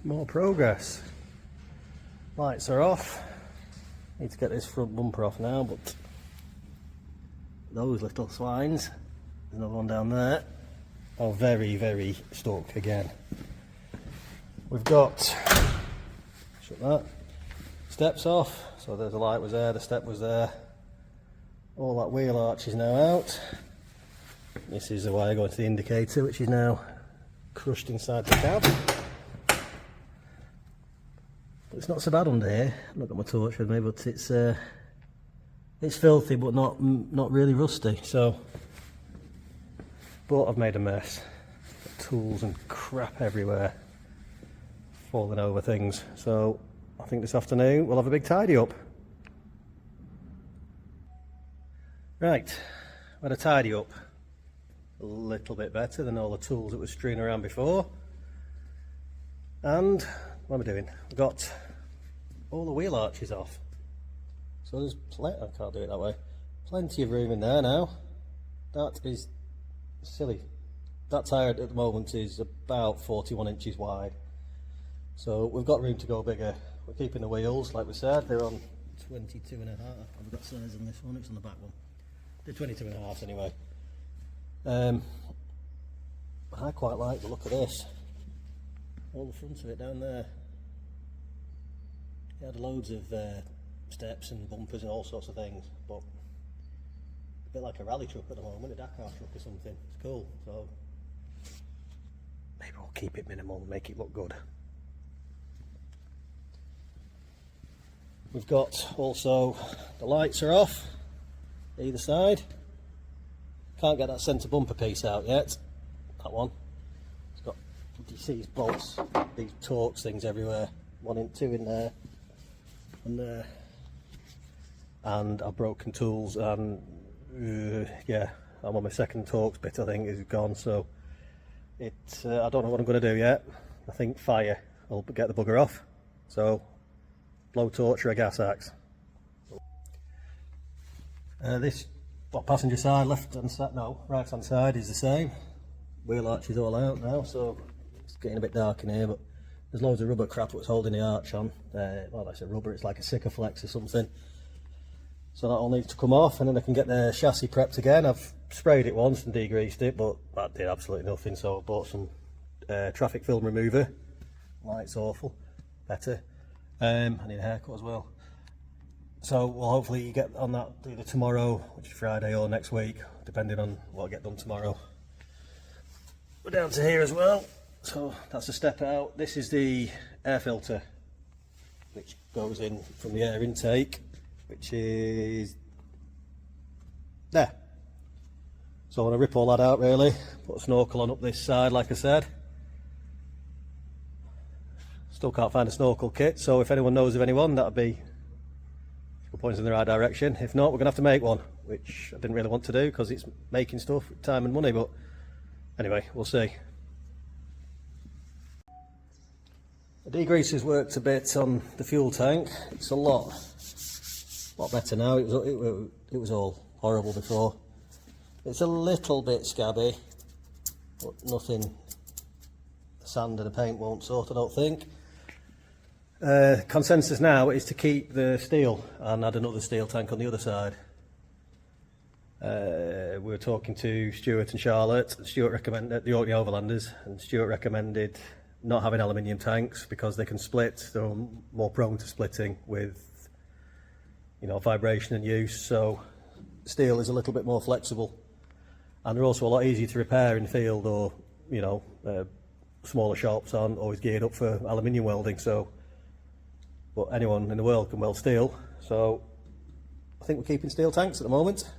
More progress. Lights are off. Need to get this front bumper off now, but those little swines, there's another one down there, are very stuck again. We've got, shut that, steps off, so there's the light was there, the step was there. All that wheel arch is now out. This is the wire going to the indicator, which is now crushed inside the cab. It's not so bad under here. I've not got my torch with me, but it's filthy, but not really rusty. So, but I've made a mess. Got tools and crap everywhere, falling over things. So I think this afternoon we'll have a big tidy up. Right, we had a tidy up. A little bit better than all the tools that were strewn around before. And what am I doing? I've got all the wheel arches off. So there's plenty, I can't do it that way. Plenty of room in there now. That is silly. That tyre at the moment is about 41 inches wide. So we've got room to go bigger. We're keeping the wheels, like we said, they're on 22.5. I've got size on this one, it's on the back one. They're 22.5 anyway. I quite like the look of this. All the front of it down there. It had loads of steps and bumpers and all sorts of things, but a bit like a rally truck at the moment, a Dakar truck or something. It's cool, so maybe we'll keep it minimal and make it look good. We've got also, the lights are off either side. Can't get that centre bumper piece out yet, that one. It's got, you see these bolts, these Torx things everywhere, two in there and there. And I've broken tools and yeah, I'm on my second Torx bit, I think, is gone, so I don't know what I'm going to do yet. I think fire will get the bugger off, so blow torch or a gas axe. This passenger side, left hand side, no, right hand side is the same. Wheel arch is all out now, so it's getting a bit dark in here, but there's loads of rubber crap that's holding the arch on. Well, I say rubber, it's like a Sikaflex or something. So that all needs to come off, and then I can get the chassis prepped again. I've sprayed it once and degreased it, but that did absolutely nothing, so I bought some traffic film remover. Light's awful, better. I need a haircut as well. So we'll hopefully get on that either tomorrow, which is Friday, or next week, depending on what I get done tomorrow. We're down to here as well, so that's a step out. This is the air filter, which goes in from the air intake, which is there. So I want to rip all that out really, put a snorkel on up this side like I said. Still can't find a snorkel kit, so if anyone knows of anyone, that'd be good points in the right direction. If not, we're going to have to make one, which I didn't really want to do because it's making stuff, time and money, but anyway, we'll see. The degreaser's worked a bit on the fuel tank. It's a lot better now. It was all horrible before. It's a little bit scabby, but nothing the sand and the paint won't sort, I don't think. Consensus now is to keep the steel and add another steel tank on the other side. We were talking to Stuart and Charlotte. Stuart recommended the Overlanders, and Stuart recommended not having aluminium tanks because they can split. They're more prone to splitting with, you know, vibration and use. So steel is a little bit more flexible, and they're also a lot easier to repair in the field, or you know, smaller shops aren't always geared up for aluminium welding. So, but anyone in the world can weld steel. So I think we're keeping steel tanks at the moment,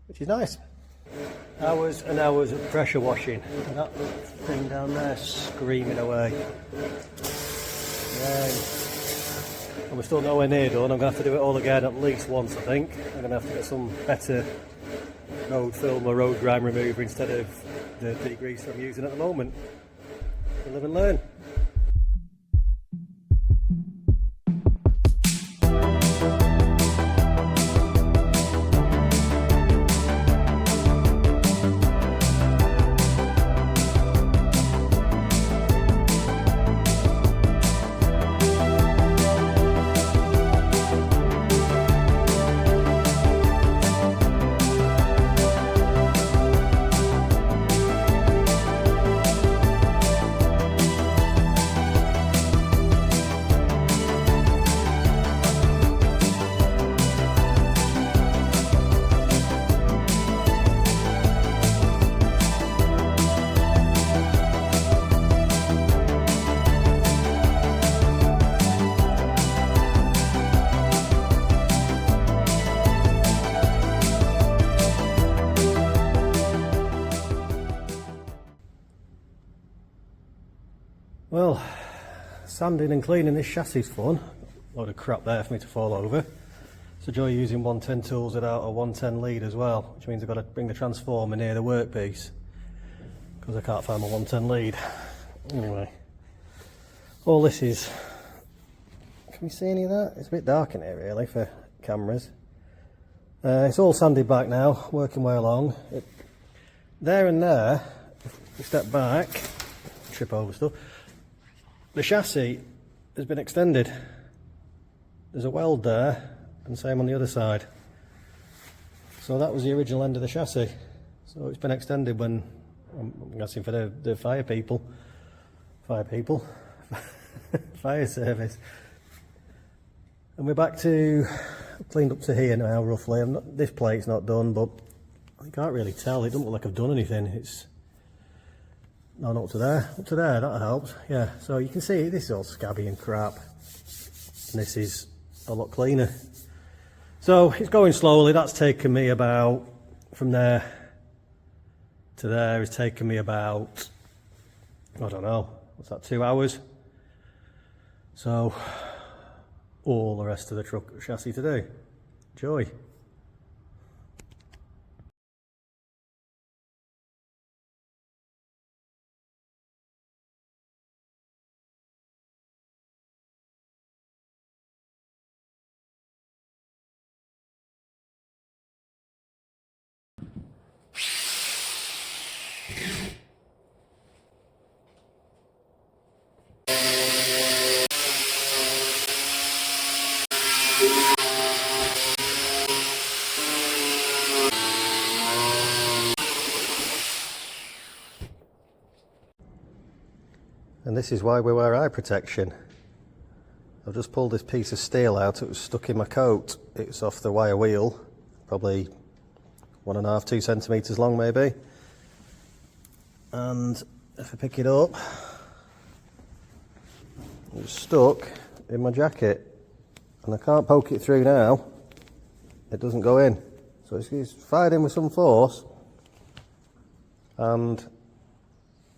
which is nice. Hours and hours of pressure washing. And that thing down there screaming away. And we're still nowhere near done. I'm going to have to do it all again at least once, I think. I'm going to have to get some better road film or road grime remover instead of the degreaser I'm using at the moment. We'll live and learn. Well, sanding and cleaning this chassis is fun. A load of crap there for me to fall over. So Joy using 110 tools without a 110 lead as well, which means I've got to bring the transformer near the workpiece because I can't find my 110 lead. Anyway, all this is, can you see any of that? It's a bit dark in here really for cameras. It's all sanded back now, working way along. There and there, if we step back, trip over stuff, the chassis has been extended. There's a weld there, and same on the other side. So that was the original end of the chassis. So it's been extended when, I'm guessing for the fire service. And we're back to, cleaned up to here now roughly. This plate's not done, but I can't really tell. It doesn't look like I've done anything. It's, no, not up to there. Up to there, that helps. Yeah, so you can see this is all scabby and crap. And this is a lot cleaner. So it's going slowly. That's taken me about, from there to there, it's taken me about, I don't know, what's that, 2 hours? So all the rest of the truck chassis to do. Joy. And this is why we wear eye protection. I've just pulled this piece of steel out. It was stuck in my coat. It's off the wire wheel, probably 1.5 to 2 centimetres long maybe. And if I pick it up, it's stuck in my jacket. And I can't poke it through now. It doesn't go in. So it's fired in with some force. And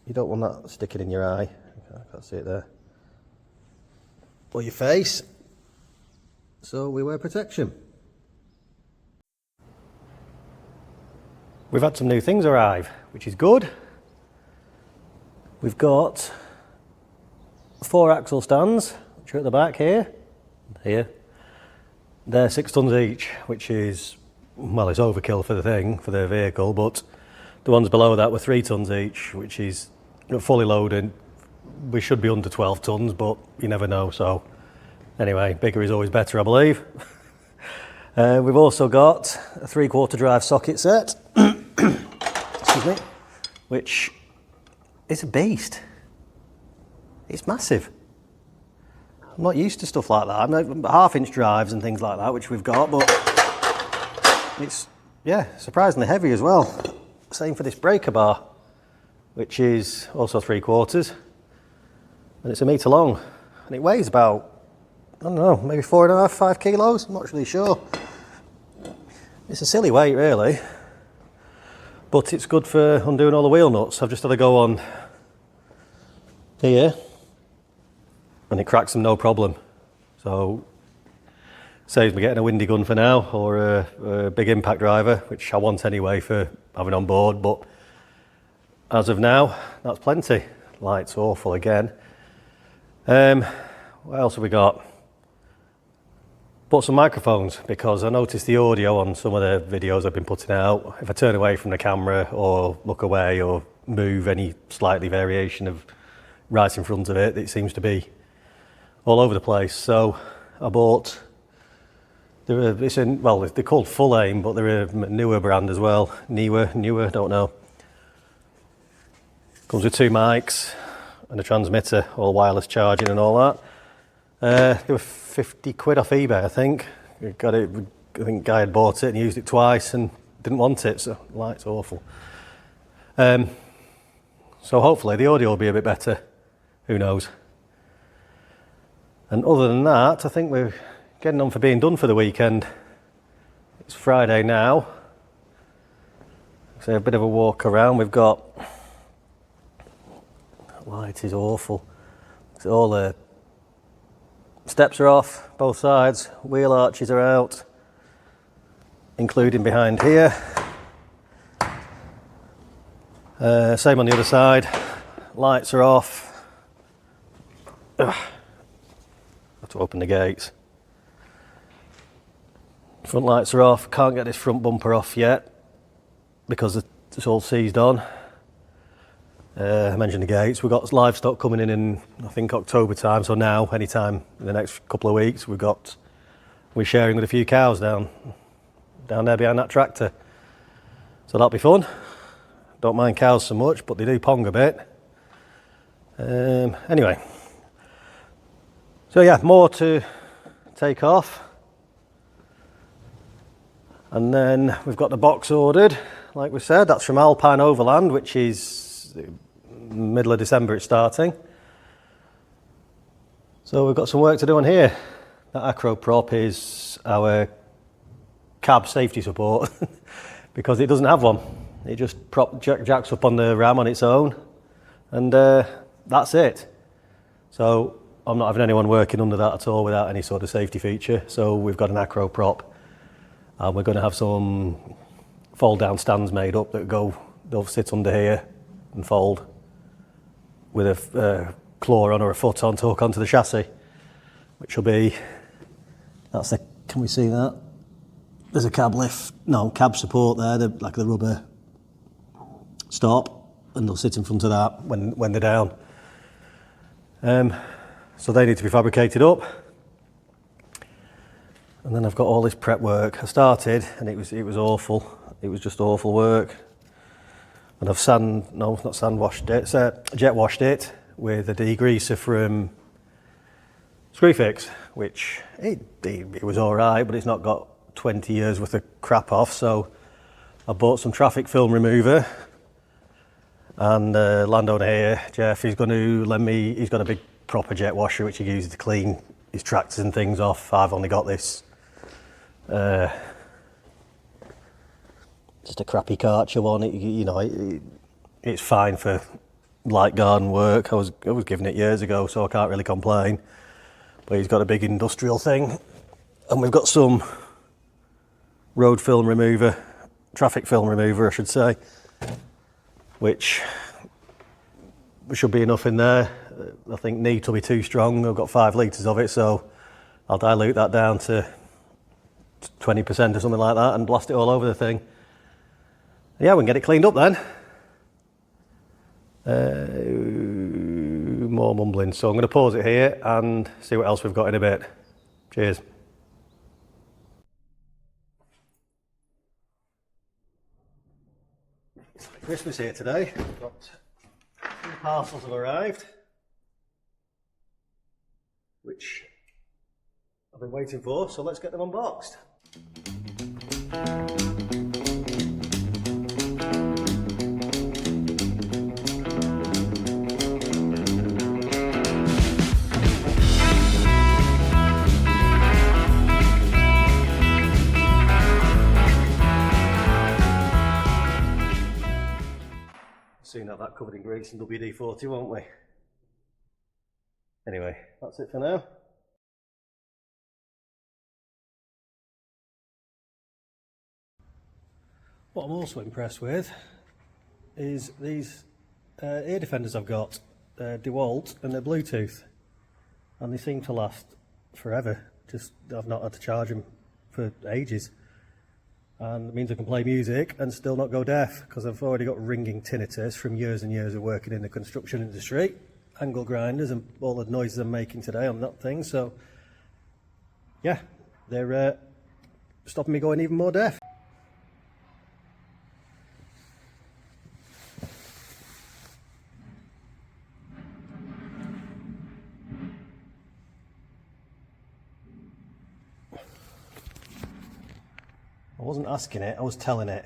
you don't want that sticking in your eye. I can't see it there. Or your face. So we wear protection. We've had some new things arrive, which is good. We've got 4 axle stands, which are at the back here. They're 6 tons each, which is, well, it's overkill for the vehicle, but the ones below that were 3 tons each, which is fully loaded. We should be under 12 tons, but you never know. So anyway, bigger is always better, I believe. We've also got a 3/4 drive socket set, excuse me, which is a beast. It's massive. I'm not used to stuff like that. I'm like 1/2-inch drives and things like that, which we've got, but it's, yeah, surprisingly heavy as well. Same for this breaker bar, which is also 3/4. And it's 1 metre long, and it weighs about, I don't know, maybe 4.5, 5 kilos, I'm not really sure. It's a silly weight really, but it's good for undoing all the wheel nuts. I've just had to go on here, and it cracks them no problem. So, saves me getting a windy gun for now, or a big impact driver, which I want anyway for having on board, but as of now, that's plenty. Light's awful again. What else have we got? Bought some microphones because I noticed the audio on some of the videos I've been putting out. If I turn away from the camera or look away or move any slightly variation of right in front of it, it seems to be all over the place. So I bought, well, they're called Full Aim, but they're a newer brand as well. Newer, don't know. Comes with 2 mics and a transmitter, all wireless charging and all that. They were 50 quid off eBay, I think. Got it. I think guy had bought it and used it twice and didn't want it, so light's awful. So hopefully the audio will be a bit better. Who knows? And other than that, I think we're getting on for being done for the weekend. It's Friday now. So a bit of a walk around. We've got, that light is awful. So all the steps are off, both sides, wheel arches are out, including behind here. Same on the other side, lights are off. Ugh. Have to open the gates. Front lights are off, can't get this front bumper off yet because it's all seized on. I mentioned the gates. We've got livestock coming in I think October time, so now, anytime in the next couple of weeks, we're sharing with a few cows down there behind that tractor. So that'll be fun. Don't mind cows so much, but they do pong a bit. Anyway, so yeah, more to take off. And then we've got the box ordered, like we said, that's from Alpine Overland, which is middle of December it's starting. So we've got some work to do on here. That acro prop is our cab safety support because it doesn't have one. It just jacks up on the ram on its own, and that's it. So I'm not having anyone working under that at all without any sort of safety feature. So we've got an acro prop, and we're going to have some fold down stands made up that they'll sit under here and fold with a claw on or a foot on to hook onto the chassis, which will be, can we see that? There's a cab support there, like the rubber stop, and they'll sit in front of that when they're down. So they need to be fabricated up. And then I've got all this prep work. I started and it was awful. It was just awful work. And I've jet washed it with a degreaser from Screwfix, which it was all right, but it's not got 20 years worth of crap off. So I bought some traffic film remover, and landowner here, Jeff, he's got a big proper jet washer which he uses to clean his tractors and things off. I've only got this just a crappy Karcher one. It's fine for light garden work. I was given it years ago, so I can't really complain. But he's got a big industrial thing, and we've got some road film remover, traffic film remover I should say, which should be enough in there. I think neat will be too strong. I've got 5 litres of it, so I'll dilute that down to 20% or something like that and blast it all over the thing. Yeah, we can get it cleaned up then. More mumbling, so I'm going to pause it here and see what else we've got in a bit. Cheers. It's like Christmas here today. Got 2 parcels have arrived, which I've been waiting for, so let's get them unboxed. Soon have that covered in grease and WD-40, won't we? Anyway, that's it for now. What I'm also impressed with is these ear defenders I've got. They're DeWalt and they're Bluetooth, and they seem to last forever. I've not had to charge them for ages, and it means I can play music and still not go deaf, because I've already got ringing tinnitus from years and years of working in the construction industry, angle grinders and all the noises I'm making today on that thing. So yeah, they're stopping me going even more deaf. I wasn't asking it, I was telling it.